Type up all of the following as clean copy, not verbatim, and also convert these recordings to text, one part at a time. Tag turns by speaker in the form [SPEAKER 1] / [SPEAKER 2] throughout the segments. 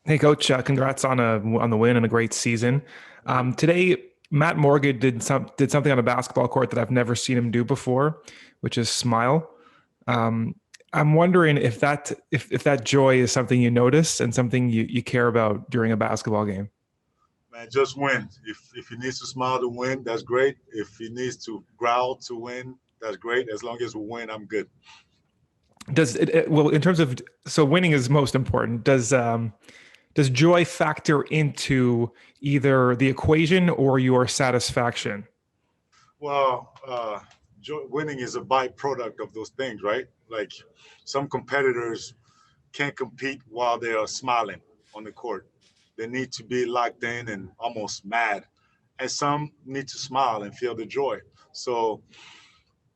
[SPEAKER 1] Hey, Coach. Congrats on the win and a great season. Today, Matt Morgan did something on a basketball court that I've never seen him do before, which is smile. Um, I'm wondering if that joy is something you notice and something you care about during a basketball game.
[SPEAKER 2] Man, just win. If he needs to smile to win, that's great. If he needs to growl to win, that's great. As long as we win, I'm good.
[SPEAKER 1] Well, in terms of, so winning is most important. Does joy factor into either the equation or your satisfaction?
[SPEAKER 2] Well, winning is a byproduct of those things, right? Like some competitors can't compete while they are smiling on the court. They need to be locked in and almost mad. And some need to smile and feel the joy. So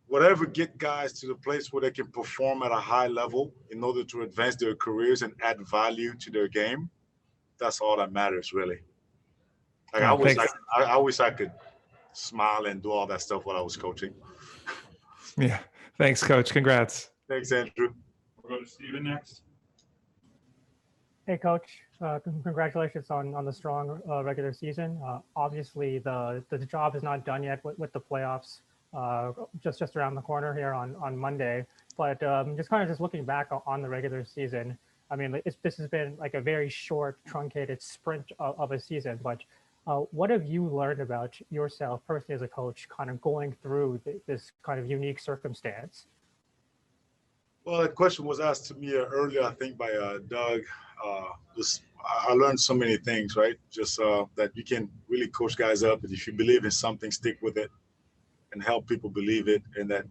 [SPEAKER 2] whatever get guys to the place where they can perform at a high level in order to advance their careers and add value to their game, that's all that matters, really. Like
[SPEAKER 1] Thanks.
[SPEAKER 2] I wish I could smile and do all that stuff while I was coaching.
[SPEAKER 1] Yeah. Thanks, Coach. Congrats.
[SPEAKER 2] Thanks, Andrew.
[SPEAKER 3] We'll go to Steven next.
[SPEAKER 4] Hey, Coach. Congratulations on the strong regular season. Obviously, the job is not done yet with the playoffs. Just around the corner here on Monday. But just looking back on the regular season, I mean, this has been like a very short, truncated sprint of a season. But what have you learned about yourself personally as a coach, kind of going through this kind of unique circumstance?
[SPEAKER 2] Well, that question was asked to me earlier, I think, by Doug. I learned so many things, right? Just that you can really coach guys up, and if you believe in something, stick with it, and help people believe it, and that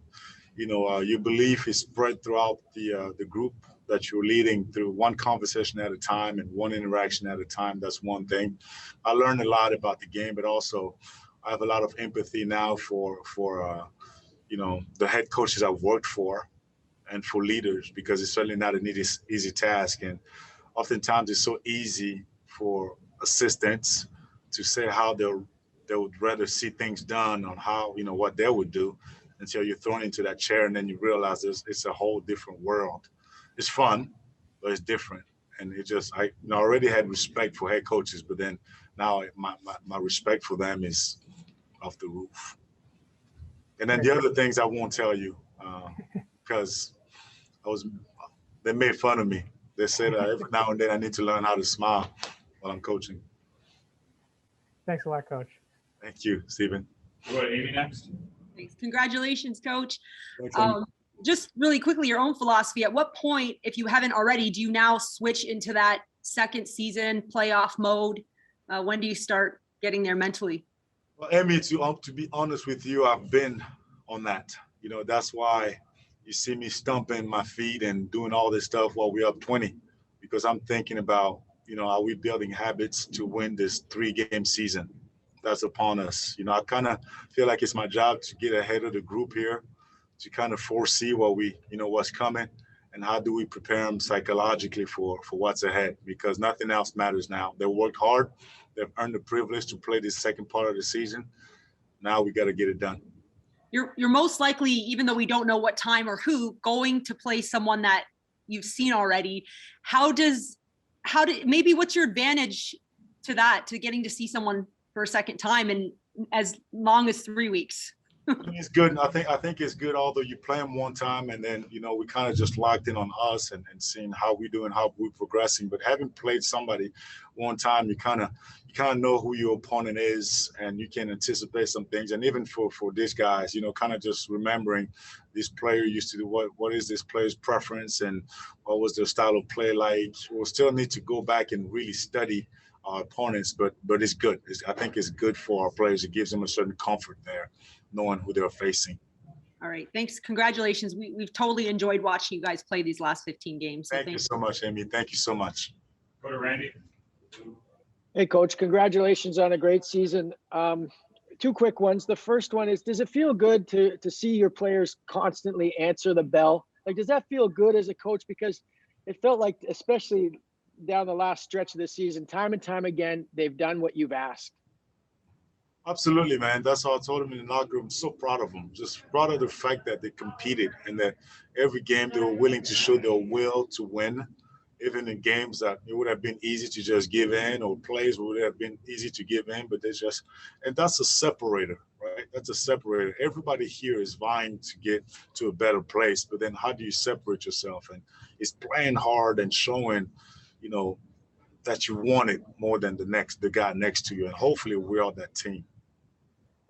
[SPEAKER 2] your belief is spread throughout the group that you're leading through one conversation at a time and one interaction at a time. That's one thing. I learned a lot about the game, but also I have a lot of empathy now for the head coaches I've worked for and for leaders, because it's certainly not an easy task. And oftentimes it's so easy for assistants to say how they would rather see things done on how, what they would do, until you're thrown into that chair and then you realize it's a whole different world. It's fun, but it's different. And I already had respect for head coaches, but then now my respect for them is off the roof. And then the other things I won't tell you, because they made fun of me. They said every now and then I need to learn how to smile while I'm coaching.
[SPEAKER 4] Thanks a lot, Coach.
[SPEAKER 2] Thank you, Stephen.
[SPEAKER 3] We'll go to Amy next.
[SPEAKER 5] Thanks. Congratulations, Coach.
[SPEAKER 2] Thanks,
[SPEAKER 5] just really quickly, your own philosophy. At what point, if you haven't already, do you now switch into that second season playoff mode? When do you start getting there mentally?
[SPEAKER 2] Well, Amy, to be honest with you, I've been on that. That's why you see me stumping my feet and doing all this stuff while we're up 20, because I'm thinking about, are we building habits to win this 3-game season that's upon us? I kind of feel like it's my job to get ahead of the group here, to kind of foresee what's coming, and how do we prepare them psychologically for what's ahead, because nothing else matters now. They worked hard. They've earned the privilege to play this second part of the season. Now we got to get it done.
[SPEAKER 5] You're most likely, even though we don't know what time or who, going to play someone that you've seen already. Maybe what's your advantage to getting to see someone for a second time and as long as 3 weeks?
[SPEAKER 2] It's good. I think it's good, although you play them one time and then, we kind of just locked in on us and seeing how we doing, how we're progressing. But having played somebody one time, you kind of know who your opponent is, and you can anticipate some things. And even for these guys, kind of just remembering this player used to do what is this player's preference and what was their style of play like. We'll still need to go back and really study our opponents, but it's good. I think it's good for our players. It gives them a certain comfort there, knowing who they're facing.
[SPEAKER 5] All right. Thanks. Congratulations. We've totally enjoyed watching you guys play these last 15 games. So
[SPEAKER 2] thank you so much, Amy. Thank you so much.
[SPEAKER 3] Go to Randy.
[SPEAKER 6] Hey, Coach. Congratulations on a great season. 2 quick ones. The first one is, does it feel good to see your players constantly answer the bell? Like, does that feel good as a coach? Because it felt like, especially down the last stretch of the season, time and time again, they've done what you've asked.
[SPEAKER 2] Absolutely, man. That's how I told him in the locker room. I'm so proud of them. Just proud of the fact that they competed and that every game they were willing to show their will to win even in games that it would have been easy to just give in, or plays would have been easy to give in, but and that's a separator, right? That's a separator. Everybody here is vying to get to a better place, but then how do you separate yourself? And it's playing hard and showing, that you want it more than the guy next to you. And hopefully we're on that team.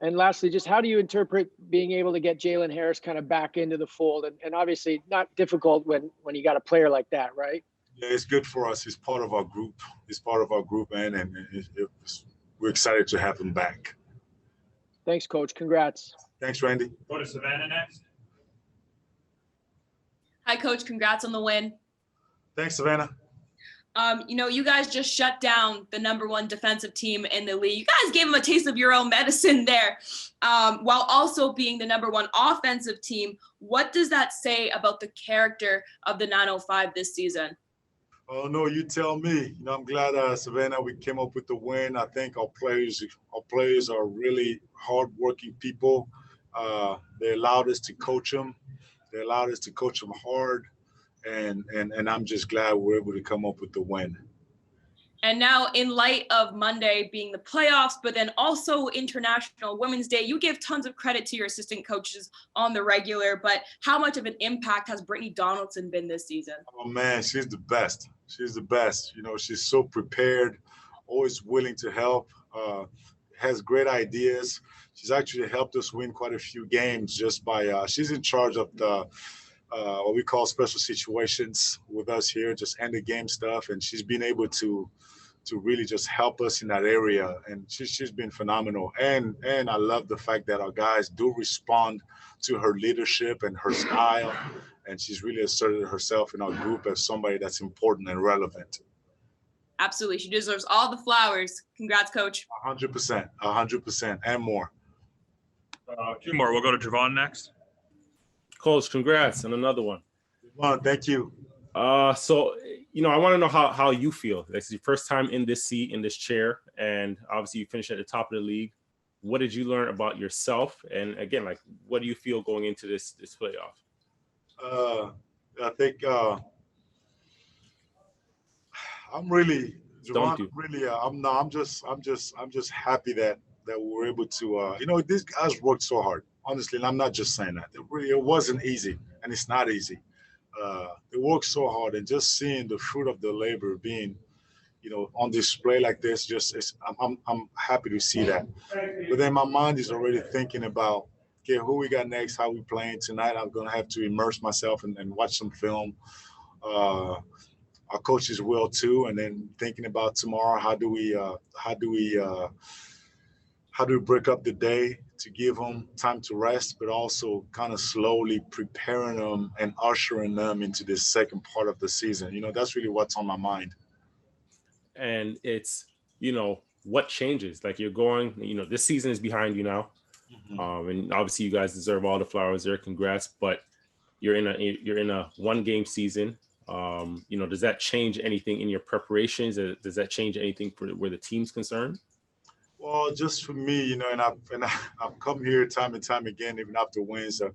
[SPEAKER 6] And lastly, just how do you interpret being able to get Jalen Harris kind of back into the fold? And obviously not difficult when you got a player like that, right?
[SPEAKER 2] Yeah, it's good for us. He's part of our group. Man, and we're excited to have him back.
[SPEAKER 6] Thanks, Coach. Congrats.
[SPEAKER 2] Thanks, Randy.
[SPEAKER 3] Go to Savannah next.
[SPEAKER 7] Hi, Coach. Congrats on the win.
[SPEAKER 2] Thanks, Savannah.
[SPEAKER 7] You guys just shut down the #1 defensive team in the league. You guys gave them a taste of your own medicine there, while also being the #1 offensive team. What does that say about the character of the 905 this season?
[SPEAKER 2] Oh, no, you tell me. I'm glad, Savannah, we came up with the win. I think our players are really hardworking people. They allowed us to coach them. They allowed us to coach them hard. And I'm just glad we're able to come up with the win.
[SPEAKER 7] And now, in light of Monday being the playoffs, but then also International Women's Day, you give tons of credit to your assistant coaches on the regular, but how much of an impact has Brittany Donaldson been this season?
[SPEAKER 2] Oh, man, she's the best. She's the best. She's so prepared, always willing to help, has great ideas. She's actually helped us win quite a few games just by she's in charge of the what we call special situations with us here, just end the game stuff. And she's been able to really just help us in that area. And she's been phenomenal. And I love the fact that our guys do respond to her leadership and her style. And she's really asserted herself in our group as somebody that's important and relevant.
[SPEAKER 7] Absolutely. She deserves all the flowers. Congrats, Coach.
[SPEAKER 2] 100%, and more.
[SPEAKER 3] Two more. We'll go to Javon next.
[SPEAKER 8] Coach, congrats on another one.
[SPEAKER 2] Thank you.
[SPEAKER 8] So, I want to know how you feel. This is your first time in this seat, in this chair, and obviously you finished at the top of the league. What did you learn about yourself? And again, what do you feel going into this playoff?
[SPEAKER 2] I think I'm really, Javon, I'm just happy that we were able to, these guys worked so hard. Honestly, and I'm not just saying that. It wasn't easy, and it's not easy. They worked so hard, and just seeing the fruit of the labor being, on display like this, I'm happy to see that. But then my mind is already thinking about, okay, who we got next, how we playing tonight. I'm gonna have to immerse myself and watch some film. Our coaches will too, and then thinking about tomorrow, how do we break up the day to give them time to rest, but also kind of slowly preparing them and ushering them into this second part of the season. That's really what's on my mind.
[SPEAKER 8] And it's, what changes? You're going, this season is behind you now. Mm-hmm. And obviously you guys deserve all the flowers there. Congrats. But you're in a 1-game season. Does that change anything in your preparations? Does that change anything for where the team's concerned?
[SPEAKER 2] Well, just for me, and I've come here time and time again, even after wins. So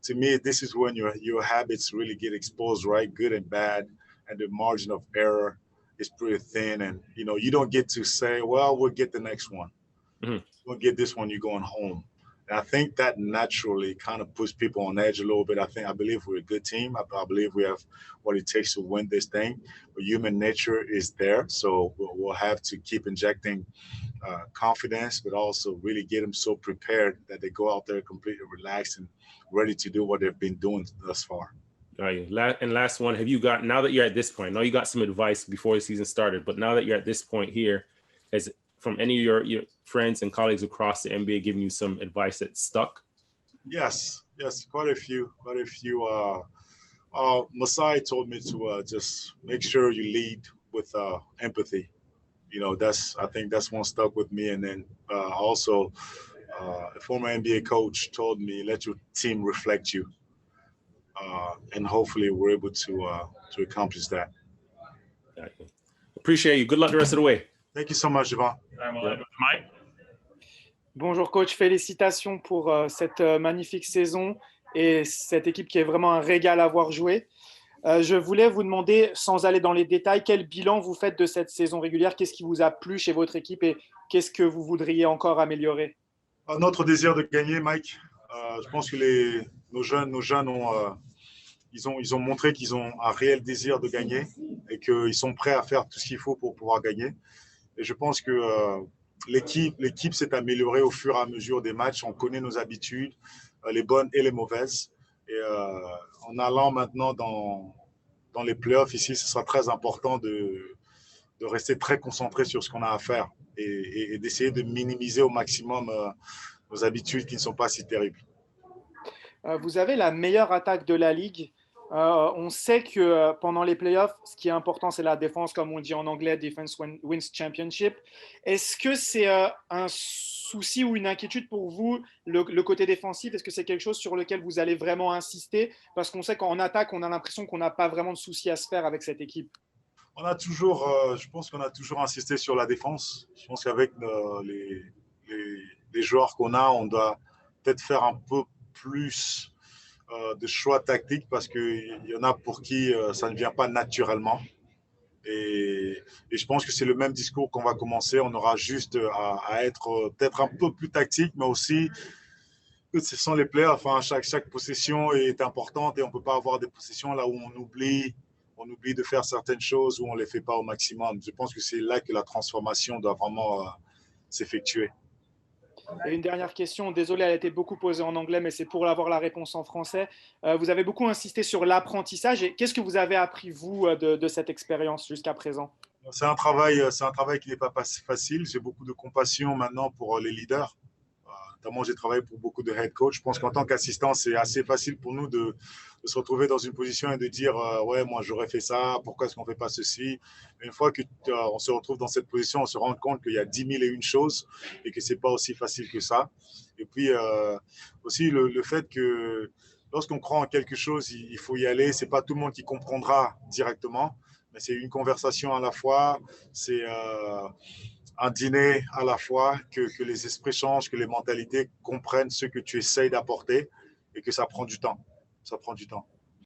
[SPEAKER 2] to me, this is when your habits really get exposed, right? Good and bad, and the margin of error is pretty thin. And you don't get to say, well, we'll get the next one. Mm-hmm. We'll get this one. You're going home. And I think that naturally kind of puts people on edge a little bit. I believe we're a good team. I believe we have what it takes to win this thing. But human nature is there, so we'll have to keep injecting confidence, but also really get them so prepared that they go out there completely relaxed and ready to do what they've been doing thus far.
[SPEAKER 8] All right. And last one, now that you're at this point, I know you got some advice before the season started, but now that you're at this point here, has from any of your friends and colleagues across the NBA giving you some advice that stuck? Yes,
[SPEAKER 2] quite a few. Masai told me to just make sure you lead with empathy. I think that's one stuck with me. And then also a former NBA coach told me, let your team reflect you. And hopefully we're able to accomplish that.
[SPEAKER 8] Appreciate you. Good luck the rest of the way.
[SPEAKER 2] Thank you so much, Javon.
[SPEAKER 3] Mike.
[SPEAKER 9] Bonjour coach, félicitations pour cette magnifique saison et cette équipe qui est vraiment un régal à voir jouer. Je voulais vous demander, sans aller dans les détails, quel bilan vous faites de cette saison régulière? Qu'est-ce qui vous a plu chez votre équipe et qu'est-ce que vous voudriez encore améliorer?
[SPEAKER 2] Notre désir de gagner, Mike. Je pense que nos jeunes ils ont montré qu'ils ont un réel désir de gagner et qu'ils sont prêts à faire tout ce qu'il faut pour pouvoir gagner. Et je pense que l'équipe s'est améliorée au fur et à mesure des matchs. On connaît nos habitudes, les bonnes et les mauvaises. Et en allant maintenant dans les playoffs ici, ce sera très important de rester très concentré sur ce qu'on a à faire et d'essayer de minimiser au maximum nos habitudes qui ne sont pas si terribles.
[SPEAKER 9] Vous avez la meilleure attaque de la ligue. On sait que pendant les playoffs, ce qui est important, c'est la défense, comme on dit en anglais, defense wins championship. Est-ce que c'est un souci ou une inquiétude pour vous, le côté défensif? Est-ce que c'est quelque chose sur lequel vous allez vraiment insister? Parce qu'on sait qu'en attaque, on a l'impression qu'on n'a pas vraiment de soucis à se faire avec cette équipe.
[SPEAKER 2] Je pense qu'on a toujours insisté sur la défense. Je pense qu'avec les joueurs qu'on a, on doit peut-être faire un peu plus de choix tactiques parce qu'il y en a pour qui ça ne vient pas naturellement. Et je pense que c'est le même discours qu'on va commencer. On aura juste à être peut-être un peu plus tactique, mais aussi que ce sont les playoffs. Enfin, chaque possession est importante et on ne peut pas avoir des possessions là où on oublie de faire certaines choses ou on ne les fait pas au maximum. Je pense que c'est là que la transformation doit vraiment s'effectuer.
[SPEAKER 9] Et une dernière question, désolé, elle a été beaucoup posée en anglais, mais c'est pour avoir la réponse en français. Vous avez beaucoup insisté sur l'apprentissage. Et qu'est-ce que vous avez appris, vous, de cette expérience jusqu'à présent?
[SPEAKER 2] C'est un travail qui n'est pas facile. J'ai beaucoup de compassion maintenant pour les leaders. Notamment, j'ai travaillé pour beaucoup de head coach. Je pense qu'en tant qu'assistant, c'est assez facile pour nous de se retrouver dans une position et de dire ouais, moi, j'aurais fait ça. Pourquoi est-ce qu'on ne fait pas ceci? Mais une fois qu'on se retrouve dans cette position, on se rend compte qu'il y a 10 000 et une choses et que ce n'est pas aussi facile que ça. Et puis, aussi, le fait que lorsqu'on croit en quelque chose, il faut y aller. Ce n'est pas tout le monde qui comprendra directement, mais c'est une conversation à la fois. C'est un dîner à la fois, que les esprits changent, que les mentalités comprennent ce que tu essayes d'apporter et que ça prend du temps. Ça prend du temps.